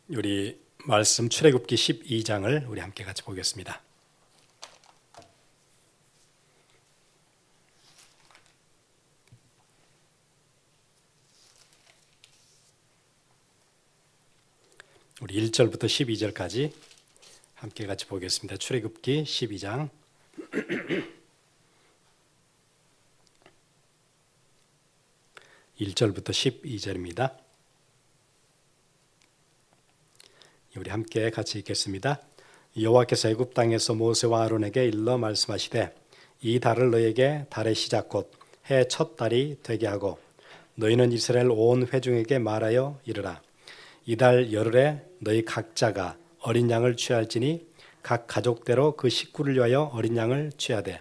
우리 말씀 출애굽기 12장을 우리 함께 같이 보겠습니다. 우리 1절부터 12절까지 함께 같이 보겠습니다. 출애굽기 12장 1절부터 12절입니다. 우리 함께 같이 읽겠습니다. 여호와께서 애굽 땅에서 모세와 아론에게 일러 말씀하시되 이 달을 너에게 달의 시작 곧 해 첫 달이 되게 하고 너희는 이스라엘 온 회중에게 말하여 이르라. 이달 열흘에 너희 각자가 어린 양을 취할지니 각 가족대로 그 식구를 위하여 어린 양을 취하되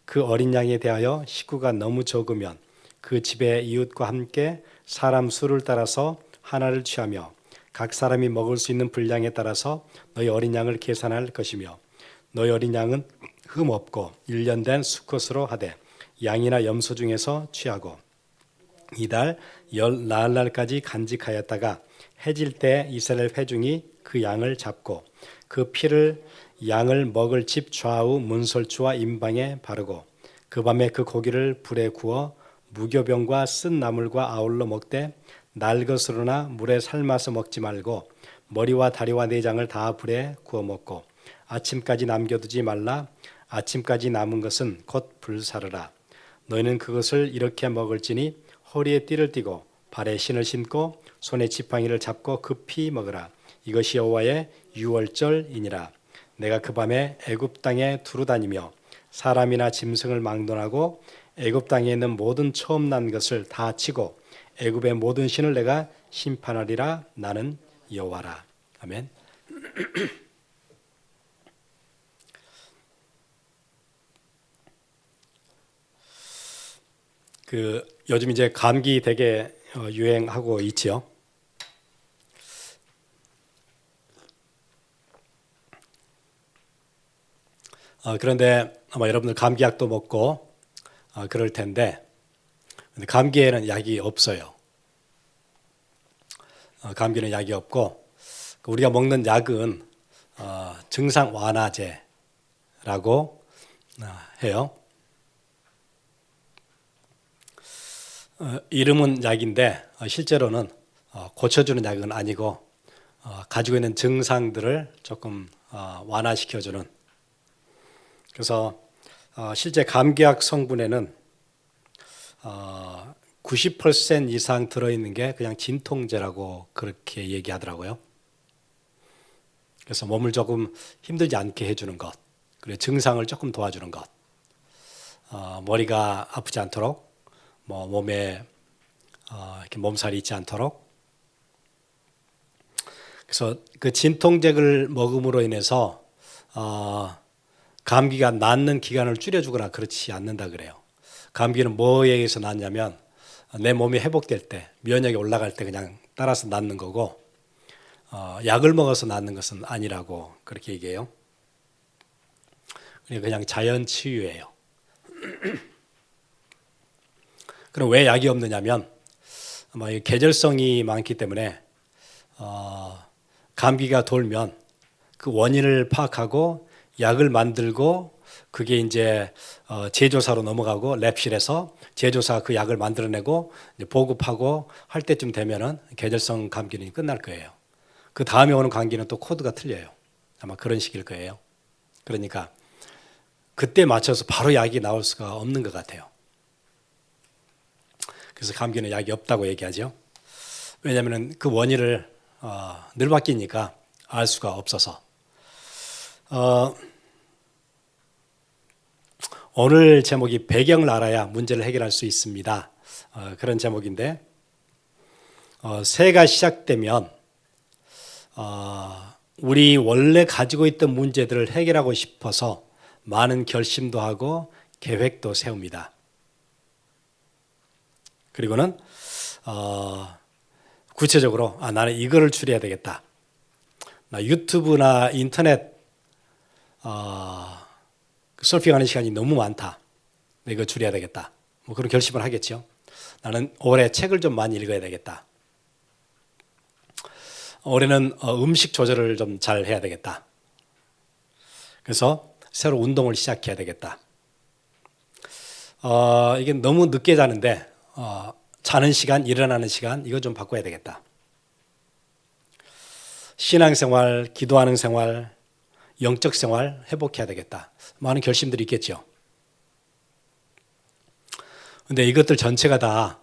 그 어린 양에 대하여 식구가 너무 적으면 그 집의 이웃과 함께 사람 수를 따라서 하나를 취하며 각 사람이 먹을 수 있는 분량에 따라서 너희 어린 양을 계산할 것이며 너희 어린 양은 흠 없고 1년 된 수컷으로 하되 양이나 염소 중에서 취하고 이달 열 나흘날까지 간직하였다가 해질 때 이스라엘 회중이 그 양을 잡고 그 피를 양을 먹을 집 좌우 문설주와 임방에 바르고 그 밤에 그 고기를 불에 구워 무교병과 쓴 나물과 아울러 먹되 날 것으로나 물에 삶아서 먹지 말고 머리와 다리와 내장을 다 불에 구워 먹고 아침까지 남겨두지 말라. 아침까지 남은 것은 곧 불사르라. 너희는 그것을 이렇게 먹을지니 허리에 띠를 띠고 발에 신을 신고 손에 지팡이를 잡고 급히 먹으라. 이것이 여호와의 유월절이니라. 내가 그 밤에 애굽 땅에 두루 다니며 사람이나 짐승을 막론하고 애굽 땅에 있는 모든 처음 난 것을 다 치고 애굽의 모든 신을 내가 심판하리라. 나는 여호와라. 아멘. 요즘 이제 감기 되게 유행하고 있지요. 그런데 아마 여러분들 감기약도 먹고 그럴 텐데 근데 감기에는 약이 없어요. 감기는 약이 없고 우리가 먹는 약은 증상 완화제라고 해요. 이름은 약인데 실제로는 고쳐주는 약은 아니고 가지고 있는 증상들을 조금 완화시켜주는. 그래서 실제 감기약 성분에는 90% 이상 들어있는 게 그냥 진통제라고 그렇게 얘기하더라고요. 그래서 몸을 조금 힘들지 않게 해주는 것, 그리고 증상을 조금 도와주는 것, 머리가 아프지 않도록, 몸에 이렇게 몸살이 있지 않도록. 그래서 그 진통제를 먹음으로 인해서 감기가 낫는 기간을 줄여주거나 그렇지 않는다 그래요. 감기는 뭐에 의해서 낫냐면 내 몸이 회복될 때, 면역이 올라갈 때 그냥 따라서 낫는 거고 약을 먹어서 낫는 것은 아니라고 그렇게 얘기해요. 그냥 자연 치유예요. 그럼 왜 약이 없느냐면 아마 계절성이 많기 때문에 감기가 돌면 그 원인을 파악하고 약을 만들고 그게 이제 제조사로 넘어가고 랩실에서 제조사가 그 약을 만들어내고 보급하고 할 때쯤 되면은 계절성 감기는 끝날 거예요. 그 다음에 오는 감기는 또 코드가 틀려요. 아마 그런 식일 거예요. 그러니까 그때 맞춰서 바로 약이 나올 수가 없는 것 같아요. 그래서 감기는 약이 없다고 얘기하죠. 왜냐하면 그 원인을 늘 바뀌니까 알 수가 없어서. 오늘 제목이 배경을 알아야 문제를 해결할 수 있습니다. 그런 제목인데 새해가 시작되면 우리 원래 가지고 있던 문제들을 해결하고 싶어서 많은 결심도 하고 계획도 세웁니다. 그리고는 구체적으로 나는 이거를 줄여야 되겠다. 나 유튜브나 인터넷 서핑하는 시간이 너무 많다. 이거 줄여야 되겠다. 그런 결심을 하겠죠. 나는 올해 책을 좀 많이 읽어야 되겠다. 올해는 음식 조절을 좀 잘 해야 되겠다. 그래서 새로 운동을 시작해야 되겠다. 이게 너무 늦게 자는데 자는 시간, 일어나는 시간 이거 좀 바꿔야 되겠다. 신앙생활, 기도하는 생활, 영적 생활 회복해야 되겠다. 많은 결심들이 있겠죠. 근데 이것들 전체가 다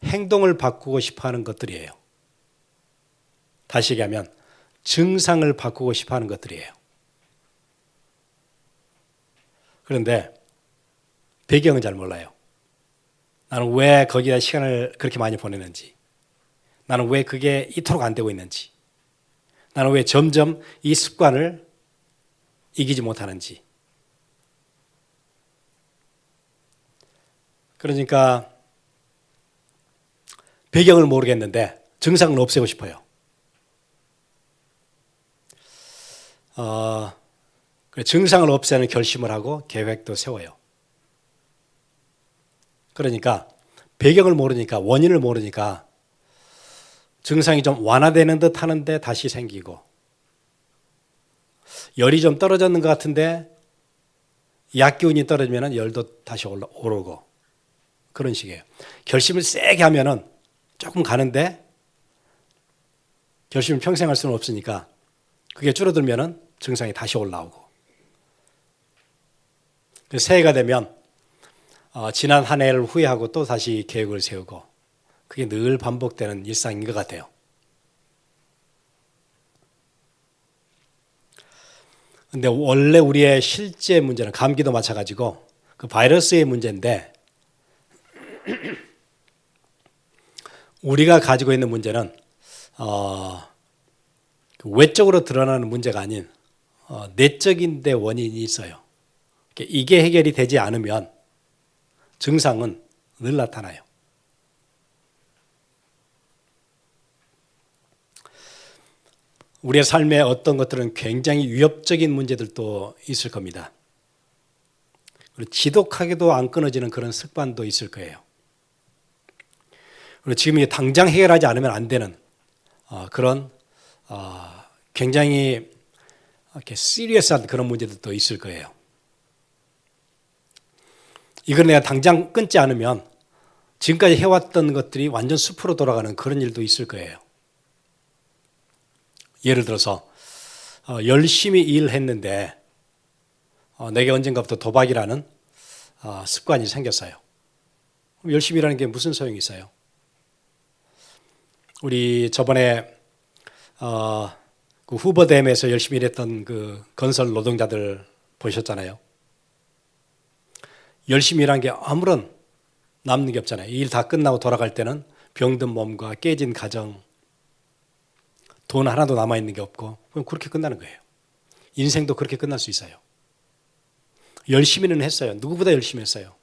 행동을 바꾸고 싶어 하는 것들이에요. 다시 얘기하면 증상을 바꾸고 싶어 하는 것들이에요. 그런데 배경은 잘 몰라요. 나는 왜 거기다 시간을 그렇게 많이 보내는지, 나는 왜 그게 이토록 안 되고 있는지, 나는 왜 점점 이 습관을 이기지 못하는지. 그러니까 배경을 모르겠는데 증상을 없애고 싶어요. 증상을 없애는 결심을 하고 계획도 세워요. 그러니까 배경을 모르니까, 원인을 모르니까 증상이 좀 완화되는 듯 하는데 다시 생기고, 열이 좀 떨어졌는 것 같은데 약 기운이 떨어지면 열도 다시 오르고, 그런 식이에요. 결심을 세게 하면은 조금 가는데 결심을 평생 할 수는 없으니까 그게 줄어들면은 증상이 다시 올라오고. 새해가 되면 지난 한 해를 후회하고 또 다시 계획을 세우고, 그게 늘 반복되는 일상인 것 같아요. 근데 원래 우리의 실제 문제는 감기도 마찬가지고 그 바이러스의 문제인데, 우리가 가지고 있는 문제는 외적으로 드러나는 문제가 아닌 내적인 데 원인이 있어요. 이게 해결이 되지 않으면 증상은 늘 나타나요. 우리의 삶에 어떤 것들은 굉장히 위협적인 문제들도 있을 겁니다. 그리고 지독하게도 안 끊어지는 그런 습관도 있을 거예요. 그리고 지금 당장 해결하지 않으면 안 되는 그런 굉장히 이렇게 시리어스한 그런 문제들도 있을 거예요. 이걸 내가 당장 끊지 않으면 지금까지 해왔던 것들이 완전 숲으로 돌아가는 그런 일도 있을 거예요. 예를 들어서 열심히 일했는데 내게 언젠가부터 도박이라는 습관이 생겼어요. 열심히 일하는 게 무슨 소용이 있어요? 우리 저번에 그 후버댐에서 열심히 일했던 그 건설 노동자들 보셨잖아요. 열심히 일한 게 아무런 남는 게 없잖아요. 일 다 끝나고 돌아갈 때는 병든 몸과 깨진 가정, 돈 하나도 남아있는 게 없고, 그럼 그렇게 끝나는 거예요. 인생도 그렇게 끝날 수 있어요. 열심히는 했어요. 누구보다 열심히 했어요.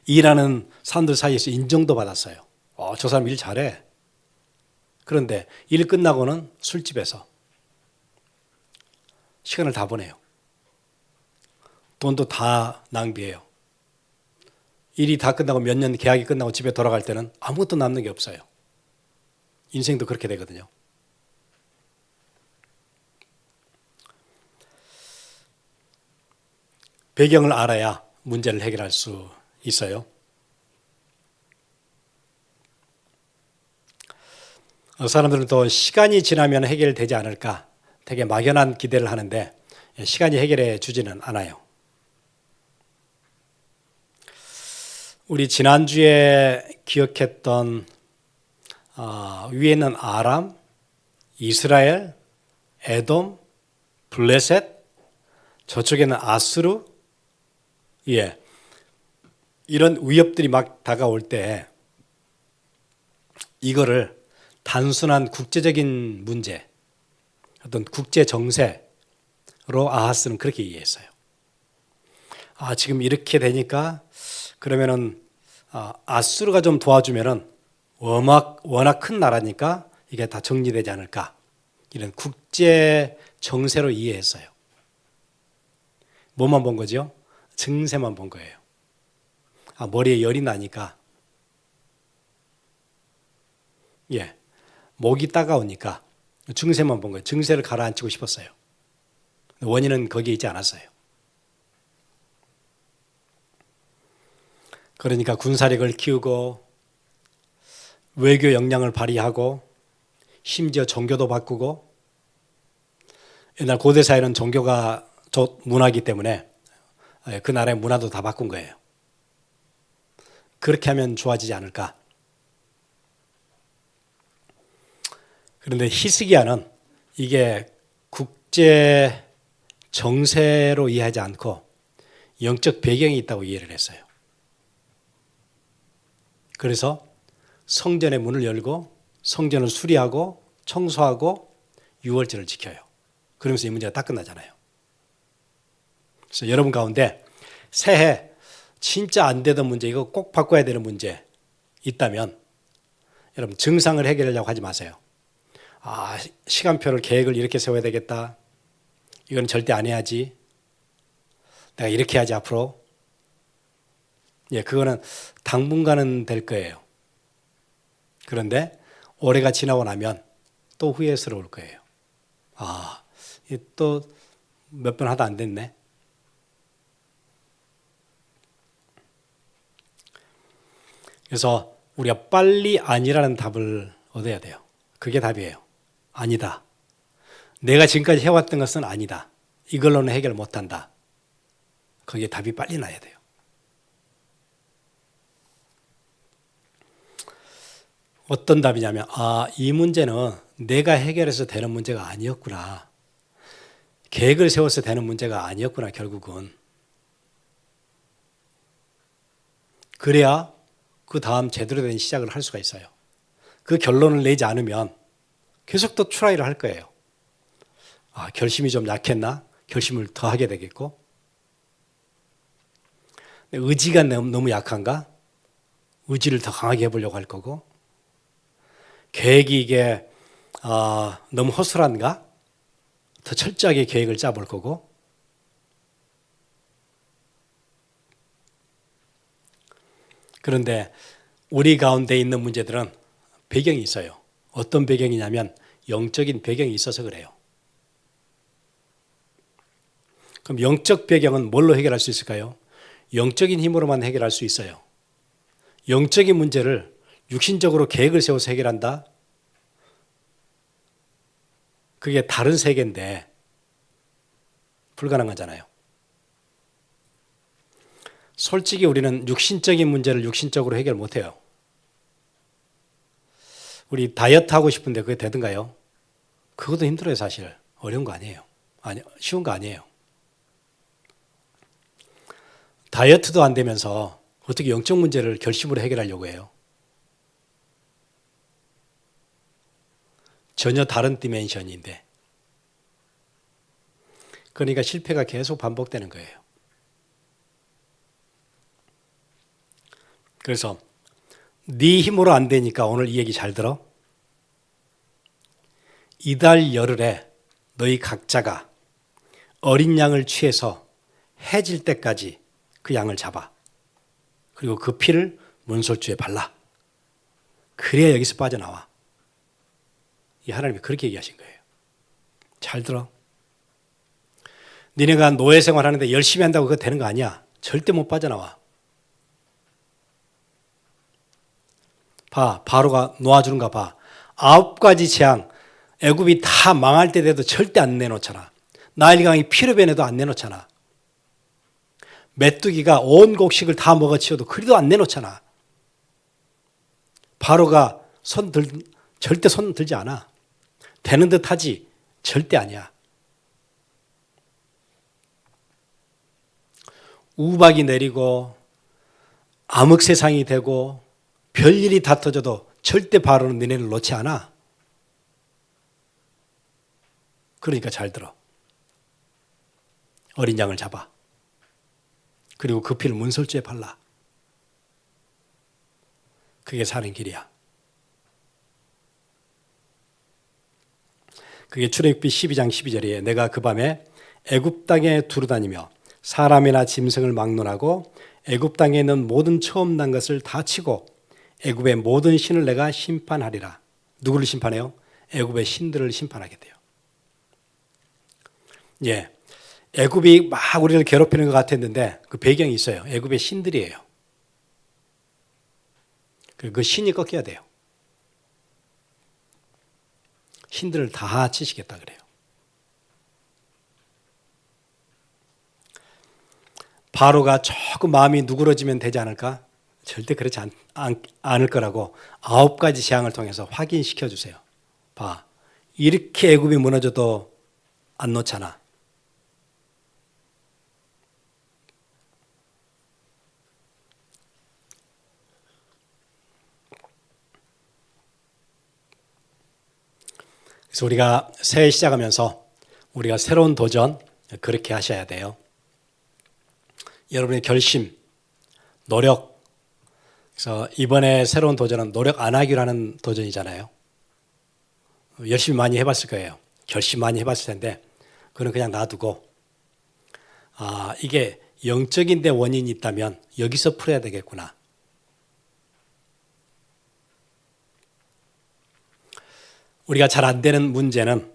일하는 사람들 사이에서 인정도 받았어요. 저 사람 일 잘해. 그런데 일 끝나고는 술집에서 시간을 다 보내요. 돈도 다 낭비해요. 일이 다 끝나고 몇 년 계약이 끝나고 집에 돌아갈 때는 아무것도 남는 게 없어요. 인생도 그렇게 되거든요. 배경을 알아야 문제를 해결할 수 있어요. 사람들은 또 시간이 지나면 해결되지 않을까 되게 막연한 기대를 하는데 시간이 해결해 주지는 않아요. 우리 지난주에 기억했던 위에는 아람, 이스라엘, 에돔, 블레셋, 저쪽에는 아수르, 이런 위협들이 막 다가올 때 이거를 단순한 국제적인 문제, 어떤 국제 정세로 아하스는 그렇게 이해했어요. 지금 이렇게 되니까 그러면은 아수르가 좀 도와주면은 워낙 큰 나라니까 이게 다 정리되지 않을까, 이런 국제 정세로 이해했어요. 뭐만 본 거죠? 증세만 본 거예요. 머리에 열이 나니까 목이 따가우니까 증세만 본 거예요. 증세를 가라앉히고 싶었어요. 원인은 거기에 있지 않았어요. 그러니까 군사력을 키우고 외교 역량을 발휘하고 심지어 종교도 바꾸고, 옛날 고대 사회는 종교가 문화이기 때문에 그 나라의 문화도 다 바꾼 거예요. 그렇게 하면 좋아지지 않을까. 그런데 히스기야는 이게 국제 정세로 이해하지 않고 영적 배경이 있다고 이해를 했어요. 그래서 성전의 문을 열고 성전을 수리하고 청소하고 유월절을 지켜요. 그러면서 이 문제가 딱 끝나잖아요. 그래서 여러분 가운데 새해 진짜 안 되던 문제, 이거 꼭 바꿔야 되는 문제 있다면 여러분 증상을 해결하려고 하지 마세요. 시간표를 계획을 이렇게 세워야 되겠다. 이건 절대 안 해야지. 내가 이렇게 해야지 앞으로. 그거는 당분간은 될 거예요. 그런데 올해가 지나고 나면 또 후회스러울 거예요. 또 몇 번 하다 안 됐네. 그래서 우리가 빨리 아니라는 답을 얻어야 돼요. 그게 답이에요. 아니다. 내가 지금까지 해왔던 것은 아니다. 이걸로는 해결 못한다. 거기에 답이 빨리 나야 돼요. 어떤 답이냐면 이 문제는 내가 해결해서 되는 문제가 아니었구나. 계획을 세워서 되는 문제가 아니었구나 결국은. 그래야 그 다음 제대로 된 시작을 할 수가 있어요. 그 결론을 내지 않으면 계속 또 트라이를 할 거예요. 결심이 좀 약했나? 결심을 더 하게 되겠고, 의지가 너무 약한가? 의지를 더 강하게 해보려고 할 거고, 계획이 이게 너무 허술한가? 더 철저하게 계획을 짜볼 거고, 그런데 우리 가운데 있는 문제들은 배경이 있어요. 어떤 배경이냐면 영적인 배경이 있어서 그래요. 그럼 영적 배경은 뭘로 해결할 수 있을까요? 영적인 힘으로만 해결할 수 있어요. 영적인 문제를 육신적으로 계획을 세워서 해결한다? 그게 다른 세계인데 불가능하잖아요. 솔직히 우리는 육신적인 문제를 육신적으로 해결 못해요. 우리 다이어트 하고 싶은데 그게 되던가요? 그것도 힘들어요, 사실. 어려운 거 아니에요. 쉬운 거 아니에요. 다이어트도 안 되면서 어떻게 영적 문제를 결심으로 해결하려고 해요? 전혀 다른 디멘션인데. 그러니까 실패가 계속 반복되는 거예요. 그래서 네 힘으로 안 되니까 오늘 이 얘기 잘 들어. 이달 열흘에 너희 각자가 어린 양을 취해서 해질 때까지 그 양을 잡아. 그리고 그 피를 문설주에 발라. 그래야 여기서 빠져나와. 이 하나님이 그렇게 얘기하신 거예요. 잘 들어. 니네가 노예 생활하는데 열심히 한다고 그거 되는 거 아니야. 절대 못 빠져나와. 봐, 바로가 놓아주는가 봐. 9가지 재앙, 애굽이 다 망할 때 돼도 절대 안 내놓잖아. 나일강이 피로 변해도 안 내놓잖아. 메뚜기가 온 곡식을 다 먹어치워도 그리도 안 내놓잖아. 바로가 절대 손 들지 않아. 되는 듯 하지 절대 아니야. 우박이 내리고 암흑 세상이 되고 별일이 다 터져도 절대 바로는 너네를 놓지 않아. 그러니까 잘 들어. 어린 양을 잡아. 그리고 그 피를 문설주에 발라. 그게 사는 길이야. 그게 출애굽기 12장 12절이에요. 내가 그 밤에 애굽 땅에 두루다니며 사람이나 짐승을 막론하고 애굽 땅에 있는 모든 처음 난 것을 다 치고 애굽의 모든 신을 내가 심판하리라. 누구를 심판해요? 애굽의 신들을 심판하게 돼요. 예, 애굽이 막 우리를 괴롭히는 것 같았는데 그 배경이 있어요. 애굽의 신들이에요. 그 신이 꺾여야 돼요. 신들을 다 치시겠다 그래요. 바로가 조금 마음이 누그러지면 되지 않을까? 절대 그렇지 않을 거라고 9가지 재앙을 통해서 확인시켜 주세요. 봐, 이렇게 애굽이 무너져도 안 놓잖아. 그래서 우리가 새해 시작하면서 우리가 새로운 도전 그렇게 하셔야 돼요. 여러분의 결심, 노력. 그래서 이번에 새로운 도전은 노력 안 하기로 하는 도전이잖아요. 열심히 많이 해봤을 거예요. 결심 많이 해봤을 텐데 그건 그냥 놔두고 이게 영적인 데 원인이 있다면 여기서 풀어야 되겠구나. 우리가 잘 안 되는 문제는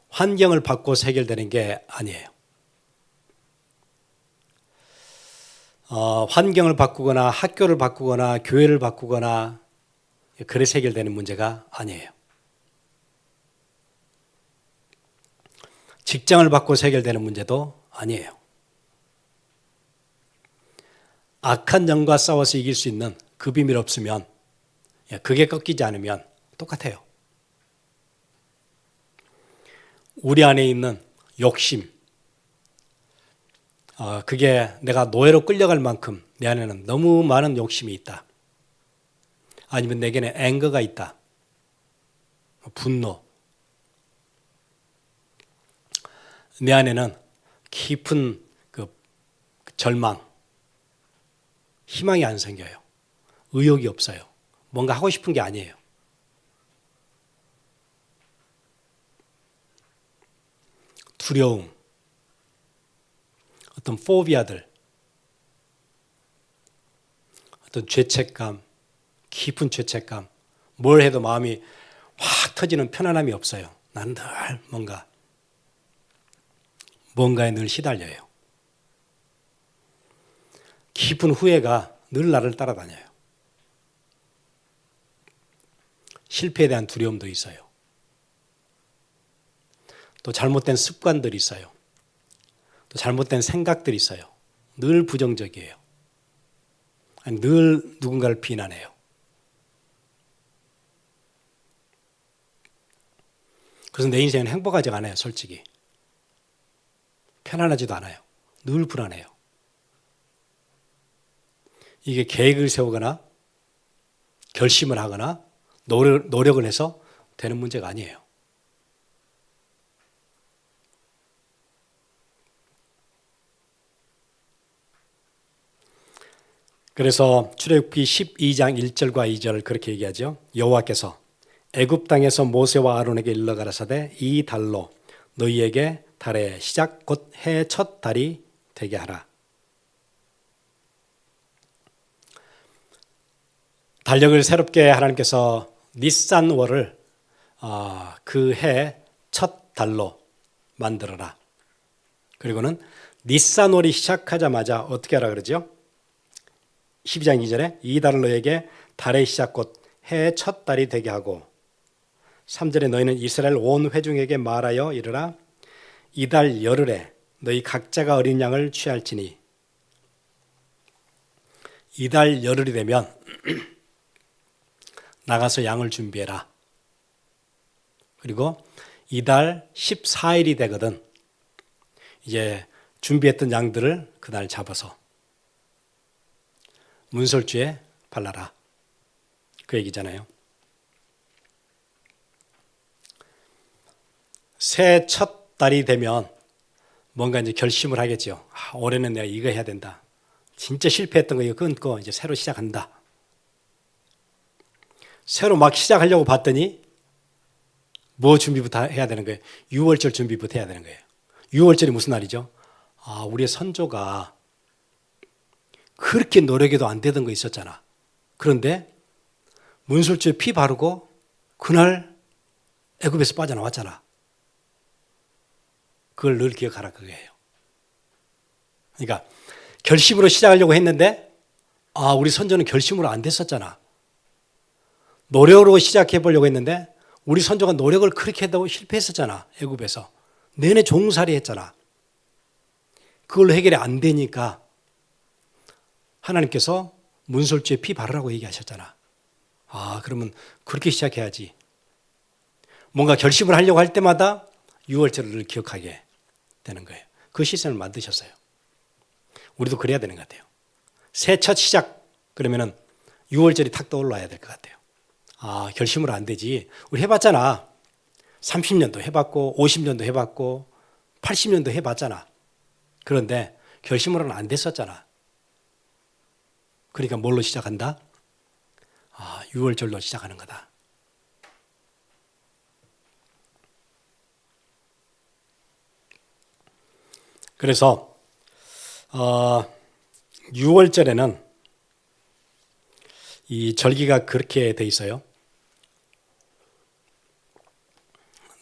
환경을 바꿔서 해결되는 게 아니에요. 환경을 바꾸거나 학교를 바꾸거나 교회를 바꾸거나 그래서 해결되는 문제가 아니에요. 직장을 바꿔서 해결되는 문제도 아니에요. 악한 영과 싸워서 이길 수 있는 그 비밀 없으면, 그게 꺾이지 않으면 똑같아요. 우리 안에 있는 욕심, 그게 내가 노예로 끌려갈 만큼 내 안에는 너무 많은 욕심이 있다. 아니면 내게는 앵거가 있다. 분노. 내 안에는 깊은 그 절망, 희망이 안 생겨요. 의욕이 없어요. 뭔가 하고 싶은 게 아니에요. 두려움, 어떤 포비아들, 어떤 죄책감, 깊은 죄책감, 뭘 해도 마음이 확 터지는 편안함이 없어요. 나는 늘 뭔가에 늘 시달려요. 깊은 후회가 늘 나를 따라다녀요. 실패에 대한 두려움도 있어요. 또 잘못된 습관들이 있어요. 또 잘못된 생각들이 있어요. 늘 부정적이에요. 늘 누군가를 비난해요. 그래서 내 인생은 행복하지 않아요, 솔직히. 편안하지도 않아요. 늘 불안해요. 이게 계획을 세우거나 결심을 하거나 노력을 해서 되는 문제가 아니에요. 그래서 출애굽기 12장 1절과 2절을 그렇게 얘기하죠. 여호와께서 애굽 땅에서 모세와 아론에게 일러 가라사대 이 달로 너희에게 달의 시작 곧 해 첫 달이 되게 하라. 달력을 새롭게 하나님께서 니산월을 그 해 첫 달로 만들어라. 그리고는 니산월이 시작하자마자 어떻게 하라 그러죠? 12장 2절에 이 달을 너에게 달의 시작 곧 해의 첫 달이 되게 하고 3절에 너희는 이스라엘 온 회중에게 말하여 이르라 이달 열흘에 너희 각자가 어린 양을 취할지니 이달 열흘이 되면 나가서 양을 준비해라. 그리고 이달 14일이 되거든 이제 준비했던 양들을 그날 잡아서 문설주에 발라라. 그 얘기잖아요. 새해 첫 달이 되면 뭔가 이제 결심을 하겠죠. 올해는 내가 이거 해야 된다. 진짜 실패했던 거 이거 끊고 이제 새로 시작한다. 새로 막 시작하려고 봤더니 뭐 준비부터 해야 되는 거예요? 6월절 준비부터 해야 되는 거예요. 6월절이 무슨 날이죠? 우리의 선조가 그렇게 노력해도 안 되던 거 있었잖아. 그런데 문술주에 피 바르고 그날 애굽에서 빠져나왔잖아. 그걸 늘 기억하라 그거예요. 그러니까 결심으로 시작하려고 했는데 우리 선조는 결심으로 안 됐었잖아. 노력으로 시작해 보려고 했는데 우리 선조가 노력을 그렇게 해도 실패했었잖아. 애굽에서 내내 종살이 했잖아. 그걸로 해결이 안 되니까 하나님께서 문설주에 피 바르라고 얘기하셨잖아. 그러면 그렇게 시작해야지. 뭔가 결심을 하려고 할 때마다 유월절을 기억하게 되는 거예요. 그 시스템을 만드셨어요. 우리도 그래야 되는 것 같아요. 새 첫 시작 그러면은 유월절이 탁 떠올라야 될 것 같아요. 결심으로 안 되지. 우리 해봤잖아. 30년도 해봤고 50년도 해봤고 80년도 해봤잖아. 그런데 결심으로는 안 됐었잖아. 그러니까 뭘로 시작한다? 유월절로 시작하는 거다. 그래서 6월절에는 이 절기가 그렇게 돼 있어요.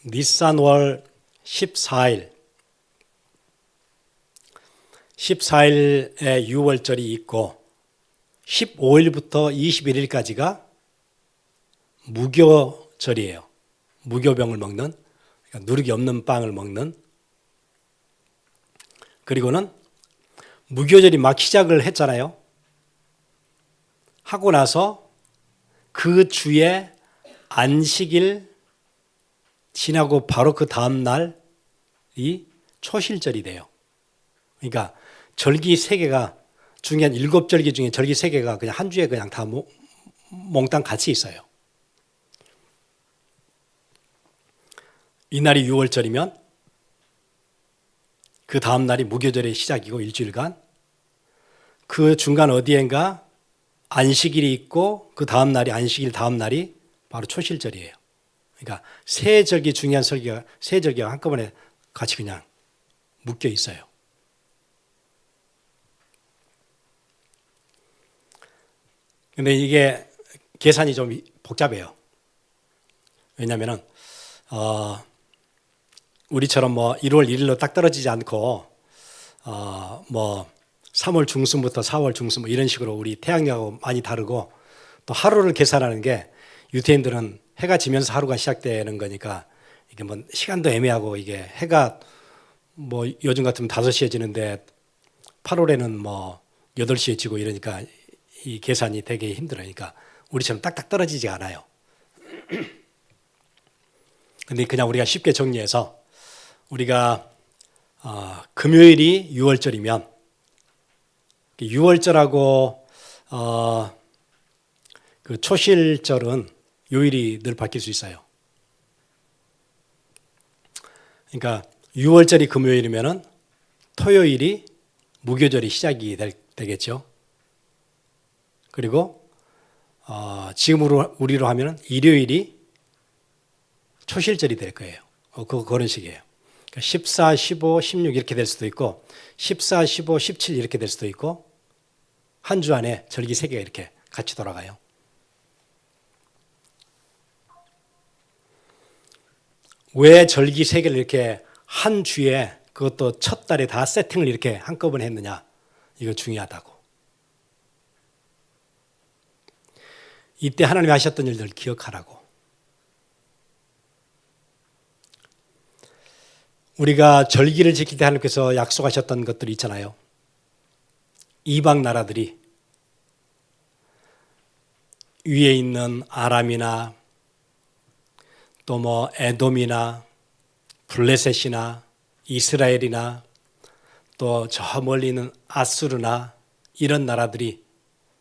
니산월 14일 14일에 6월절이 있고 15일부터 21일까지가 무교절이에요. 무교병을 먹는, 그러니까 누룩이 없는 빵을 먹는. 그리고는 무교절이 막 시작을 했잖아요. 하고 나서 그 주에 안식일 지나고 바로 그 다음 날이 초실절이 돼요. 그러니까 절기 3개가 중요한 7절기 중에 절기 3개가 그냥 한 주에 그냥 다 몽땅 같이 있어요. 이날이 6월절이면 그 다음 날이 무교절의 시작이고 일주일간 그 중간 어디엔가 안식일이 있고 그 다음 날이 안식일 다음 날이 바로 초실절이에요. 그러니까 세 절기 중요한 설기가 세 절기가 한꺼번에 같이 그냥 묶여 있어요. 근데 이게 계산이 좀 복잡해요. 왜냐하면은 우리처럼 뭐 1월 1일로 딱 떨어지지 않고 뭐 3월 중순부터 4월 중순 뭐 이런 식으로 우리 태양력하고 많이 다르고 또 하루를 계산하는 게 유태인들은 해가 지면서 하루가 시작되는 거니까 이게 뭐 시간도 애매하고 이게 해가 뭐 요즘 같으면 5시에 지는데 8월에는 뭐 8시에 지고 이러니까 이 계산이 되게 힘들으니까 우리처럼 딱딱 떨어지지 않아요. 근데 그냥 우리가 쉽게 정리해서 우리가 금요일이 6월절이면 6월절하고 그 초실절은 요일이 늘 바뀔 수 있어요. 그러니까 6월절이 금요일이면은 토요일이 무교절이 시작이 되겠죠. 그리고 지금으로 우리로 하면은 일요일이 초실절이 될 거예요. 그런 식이에요. 그러니까 14, 15, 16 이렇게 될 수도 있고 14, 15, 17 이렇게 될 수도 있고 한 주 안에 절기 3개가 이렇게 같이 돌아가요. 왜 절기 3개를 이렇게 한 주에 그것도 첫 달에 다 세팅을 이렇게 한꺼번에 했느냐. 이거 중요하다고. 이때 하나님이 하셨던 일들을 기억하라고. 우리가 절기를 지킬 때 하나님께서 약속하셨던 것들이 있잖아요. 이방 나라들이 위에 있는 아람이나 또 뭐 에돔이나 블레셋이나 이스라엘이나 또 저 멀리 있는 아수르나 이런 나라들이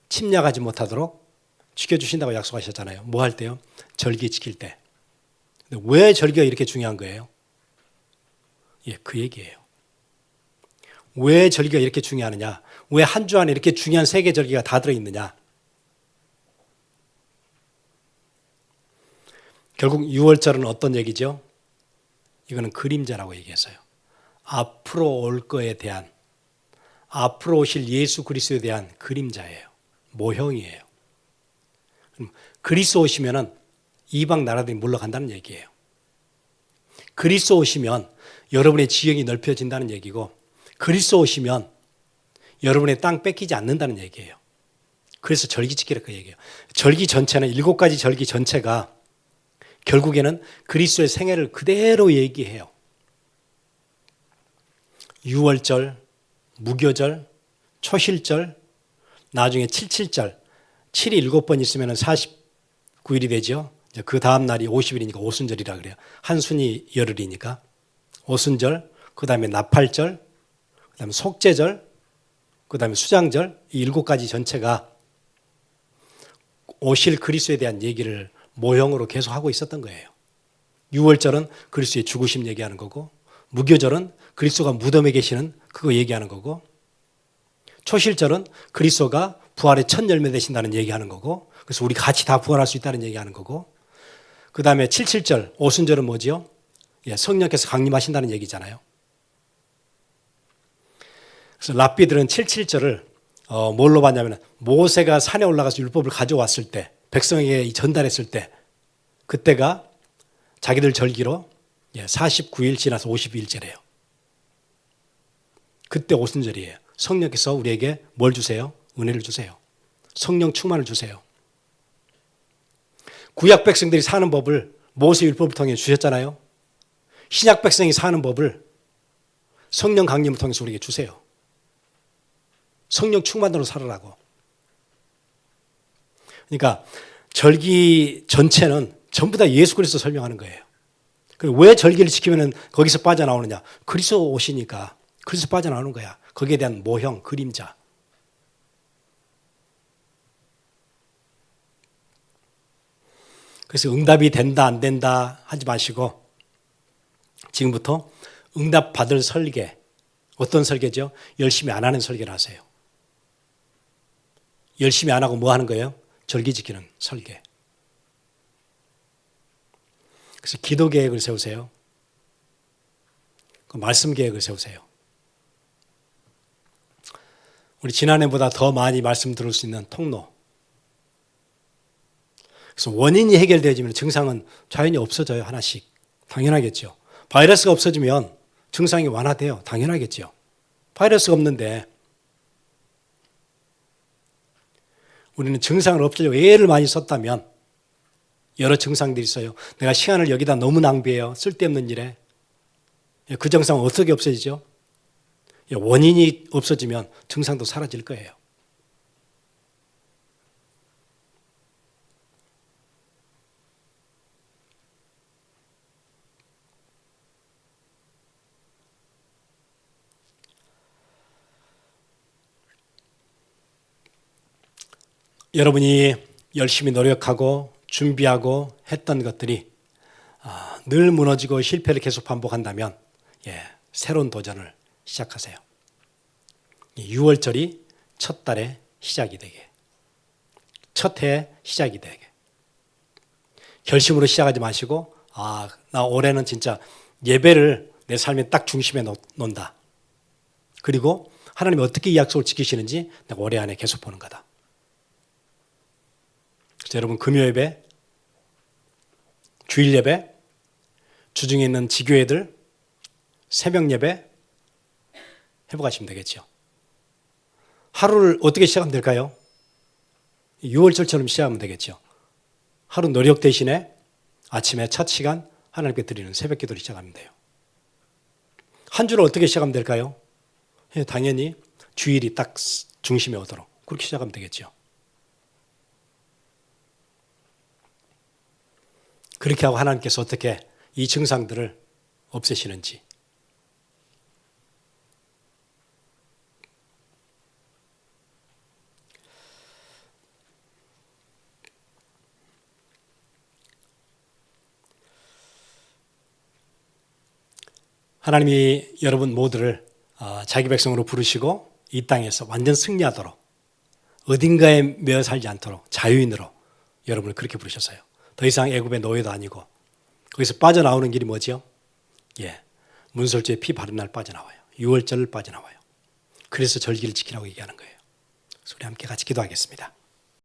침략하지 못하도록 지켜주신다고 약속하셨잖아요. 뭐 할 때요? 절기 지킬 때. 근데 왜 절기가 이렇게 중요한 거예요? 그 얘기예요. 왜 절기가 이렇게 중요하느냐? 왜 한 주 안에 이렇게 중요한 3개 절기가 다 들어있느냐? 결국 6월절은 어떤 얘기죠? 이거는 그림자라고 얘기했어요. 앞으로 올 거에 대한, 앞으로 오실 예수 그리스도에 대한 그림자예요. 모형이에요. 그리스도 오시면은 이방 나라들이 물러간다는 얘기예요. 그리스도 오시면 여러분의 지형이 넓혀진다는 얘기고, 그리스도 오시면 여러분의 땅 뺏기지 않는다는 얘기예요. 그래서 절기 지키라 그 얘기예요. 절기 전체는 7가지 절기 전체가 결국에는 그리스도의 생애를 그대로 얘기해요. 유월절, 무교절, 초실절, 나중에 칠칠절, 7이 7번 있으면 49일이 되죠. 그 다음 날이 50일이니까 오순절이라 그래요. 한순이 열흘이니까. 오순절, 그 다음에 나팔절, 그 다음에 속죄절, 그 다음에 수장절, 이 7가지 전체가 오실 그리스도에 대한 얘기를 모형으로 계속 하고 있었던 거예요. 유월절은 그리스도의 죽으심 얘기하는 거고, 무교절은 그리스도가 무덤에 계시는 그거 얘기하는 거고, 초실절은 그리스도가 부활의 첫 열매 되신다는 얘기하는 거고, 그래서 우리 같이 다 부활할 수 있다는 얘기하는 거고, 그 다음에 칠칠절, 오순절은 뭐지요? 성령께서 강림하신다는 얘기잖아요. 그래서 랍비들은 칠칠절을 뭘로 봤냐면, 모세가 산에 올라가서 율법을 가져왔을 때, 백성에게 전달했을 때, 그때가 자기들 절기로 49일 지나서 52일째래요. 그때 오순절이에요. 성령께서 우리에게 뭘 주세요? 은혜를 주세요. 성령 충만을 주세요. 구약 백성들이 사는 법을 모세 율법을 통해 주셨잖아요. 신약 백성이 사는 법을 성령 강림을 통해서 우리에게 주세요. 성령 충만으로 살아라고. 그러니까 절기 전체는 전부 다 예수 그리스도 설명하는 거예요. 왜 절기를 지키면 거기서 빠져나오느냐? 그리스도 오시니까 그리스도 빠져나오는 거야. 거기에 대한 모형, 그림자. 그래서 응답이 된다 안 된다 하지 마시고 지금부터 응답 받을 설계, 어떤 설계죠? 열심히 안 하는 설계를 하세요. 열심히 안 하고 뭐 하는 거예요? 절기 지키는 설계. 그래서 기도 계획을 세우세요. 그 말씀 계획을 세우세요. 우리 지난해보다 더 많이 말씀 들을 수 있는 통로. 그래서 원인이 해결되어지면 증상은 자연히 없어져요. 하나씩. 당연하겠죠. 바이러스가 없어지면 증상이 완화돼요. 당연하겠죠. 바이러스가 없는데 우리는 증상을 없애려고 애를 많이 썼다면 여러 증상들이 있어요. 내가 시간을 여기다 너무 낭비해요. 쓸데없는 일에. 그 증상은 어떻게 없어지죠? 원인이 없어지면 증상도 사라질 거예요. 여러분이 열심히 노력하고 준비하고 했던 것들이 늘 무너지고 실패를 계속 반복한다면 새로운 도전을 시작하세요. 6월절이 첫 달의 시작이 되게, 첫 해의 시작이 되게. 결심으로 시작하지 마시고 나 올해는 진짜 예배를 내 삶의 딱 중심에 놓는다. 그리고 하나님이 어떻게 이 약속을 지키시는지 내가 올해 안에 계속 보는 거다. 그래서 여러분 금요예배, 주일예배, 주중에 있는 지교회들, 새벽예배 해보가시면 되겠죠. 하루를 어떻게 시작하면 될까요? 6월절처럼 시작하면 되겠죠. 하루 노력 대신에 아침에 첫 시간 하나님께 드리는 새벽 기도를 시작하면 돼요. 한 주를 어떻게 시작하면 될까요? 당연히 주일이 딱 중심에 오도록 그렇게 시작하면 되겠죠. 그렇게 하고 하나님께서 어떻게 이 증상들을 없애시는지. 하나님이 여러분 모두를 자기 백성으로 부르시고 이 땅에서 완전 승리하도록 어딘가에 매여 살지 않도록 자유인으로 여러분을 그렇게 부르셨어요. 더 이상 애굽의 노예도 아니고 거기서 빠져나오는 길이 뭐지요? 문설주에 피 바른 날 빠져나와요. 6월절 빠져나와요. 그래서 절기를 지키라고 얘기하는 거예요. 그래서 우리 함께 같이 기도하겠습니다.